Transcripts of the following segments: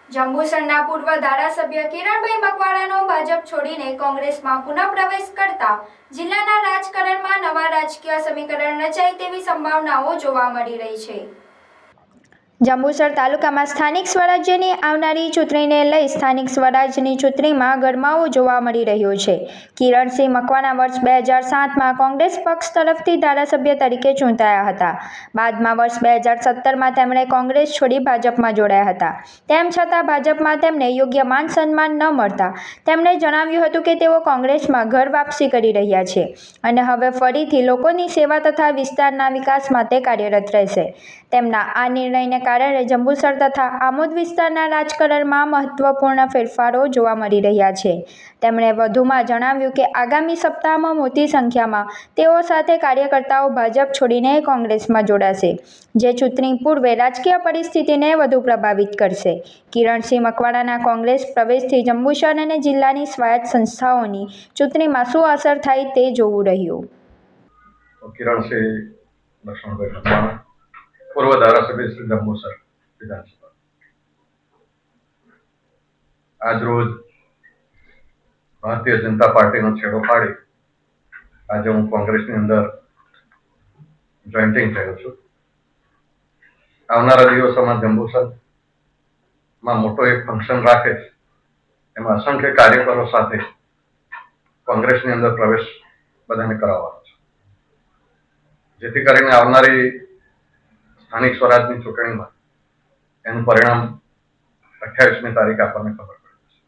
જંબુસરના પૂર્વ ધારાસભ્ય કિરણભાઈ મકવાણાનો ભાજપ છોડીને કોંગ્રેસમાં પુનઃ પ્રવેશ કરતા જિલ્લાના રાજકારણમાં નવા રાજકીય સમીકરણ રચાય તેવી સંભાવનાઓ જોવા મળી રહી છે। જંબુસર તાલુકામાં સ્થાનિક સ્વરાજ્યની આવનારી ચૂંટણીને લઈ સ્થાનિક સ્વરાજની ચૂંટણીમાં ગરમાવો જોવા મળી રહ્યો છે। કિરણસિંહ મકવાણા વર્ષ 2007માં કોંગ્રેસ પક્ષ તરફથી ધારાસભ્ય તરીકે ચૂંટાયા હતા। બાદમાં વર્ષ 2017માં તેમણે કોંગ્રેસ છોડી ભાજપમાં જોડાયા હતા। તેમ છતાં ભાજપમાં તેમને યોગ્ય માન સન્માન ન મળતા તેમણે જણાવ્યું હતું કે તેઓ કોંગ્રેસમાં ઘર વાપસી કરી રહ્યા છે અને હવે ફરીથી લોકોની સેવા તથા વિસ્તારના વિકાસ માટે કાર્યરત રહેશે। તેમના આ નિર્ણયને કારણે જંબુસર તથા આમોદ વિસ્તારના રાજકારણમાં મહત્વપૂર્ણ ફેરફારો જોવા મળી રહ્યા છે। તેમણે વધુમાં જણાવ્યું કે આગામી સપ્તાહમાં મોટી સંખ્યામાં તેઓ સાથે કાર્યકર્તાઓ ભાજપ છોડીને કોંગ્રેસમાં જોડાશે, જે ચૂંટણી પૂર્વે રાજકીય પરિસ્થિતિને વધુ પ્રભાવિત કરશે। કિરણસિંહ મકવાણાના કોંગ્રેસ પ્રવેશથી જંબુસર અને જિલ્લાની સ્વાયત્ત સંસ્થાઓની ચૂંટણીમાં શું અસર થાય તે જોવું રહ્યું। કિરણસિંહ લક્ષ્મણભાઈ મકવાણા, પૂર્વ ધારાસભ્ય શ્રી જંબુસર વિધાનસભા। આજરોજ ભારતીય જનતા પાર્ટીનો છેડો ફાડી આજે હું કોંગ્રેસની અંદર જોઈન્ટિંગ થયો છું। આવનારા દિવસોમાં જંબુસરમાં મોટો એક ફંક્શન રાખે એમાં અસંખ્ય કાર્યકરો સાથે કોંગ્રેસની અંદર પ્રવેશ બધાને કરાવવાનો છે, જેથી કરીને આવનારી સ્થાનિક સ્વરાજની ચૂંટણીમાં એનું પરિણામ 28મી તારીખે આપણને ખબર પડે છે।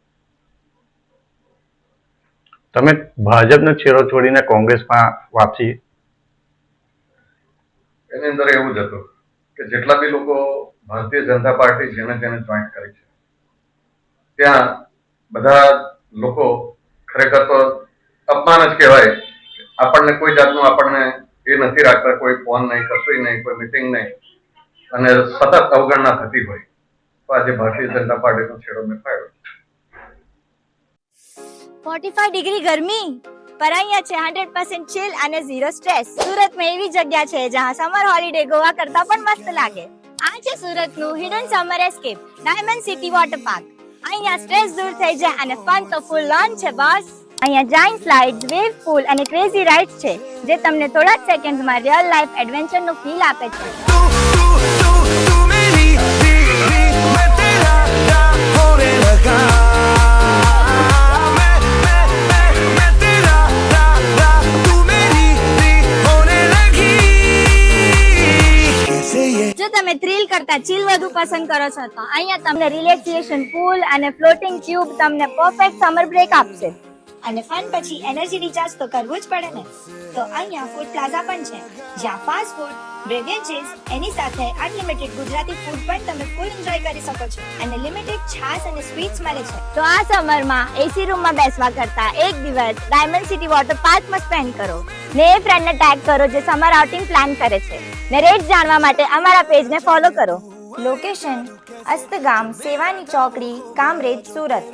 તમે ભાજપનો છેડો છોડીને કોંગ્રેસમાં વાપસી? એની અંદર એવું જ હતું કે જેટલા બી લોકો ભારતીય જનતા પાર્ટી જેને જેને જોઈન્ટ કરી છે ત્યાં બધા લોકો ખરેખર તો અપમાન જ કહેવાય। આપણને કોઈ જાતનું આપણને એ નથી રાખતા, કોઈ ફોન નહીં, કશું નહીં, કોઈ મિટિંગ નહીં અને સતત અવગણના થતી હોય તો આજે ભારતીય જનતા પાર્ટીનો છેડો મેં ફાડ્યો। 45 ડિગ્રી ગરમી પર અહીંયા છે 100% ચિલ અને ઝીરો સ્ટ્રેસ। સુરતમાં એવી જગ્યા છે જ્યાં સમર હોલિડે ગોવા કરતા પણ મસ્ત લાગે। આ છે સુરતનું hidden summer escape diamond city water park. અહીંયા સ્ટ્રેસ દૂર થઈ જાય અને ફન તો ફૂલ ઓન છે બોસ। અહીંયા જાયન્ટ સ્લાઇડ્સ, વેવ પૂલ અને ક્રેઝી રાઇડ્સ છે જે તમને થોડા જ સેકન્ડ્સમાં રિયલ લાઈફ એડવેન્ચરનું ફીલ આપે છે। જો તમે થ્રિલ કરતા ચીલ વધુ પસંદ કરો છો તો અહીંયા તમને રિલેક્સેશન પૂલ અને ફ્લોટિંગ ટ્યુબ તમને પરફેક્ટ સમર બ્રેક આપશે। અને ફન પછી એનર્જી રિચાર્જ તો કરવું જ પડે ને, તો અહીંયા ફૂડ પ્લાઝા પણ છે જ્યાં ફાસ્ટ ફૂડ, બેવરેજીસ એની સાથે અનલિમિટેડ ગુજરાતી ફૂડ પણ તમે ફૂલ એન્જોય કરી શકો છો અને લિમિટેડ છાશ અને સ્વીટ્સ મળે છે। તો આ સમરમાં એસી રૂમમાં બેસવા કરતા એક દિવસ ડાયમંડ સિટી વોટર પાર્કમાં સ્પેન્ડ કરો ને એ ફ્રેન્ડને ટેગ કરો જે સમર આઉટિંગ પ્લાન કરે છે ને રેટ જાણવા માટે અમારા પેજને ફોલો કરો। લોકેશન અસ્તગામ, સેવાની ચોકડી, કામરેજ, સુરત।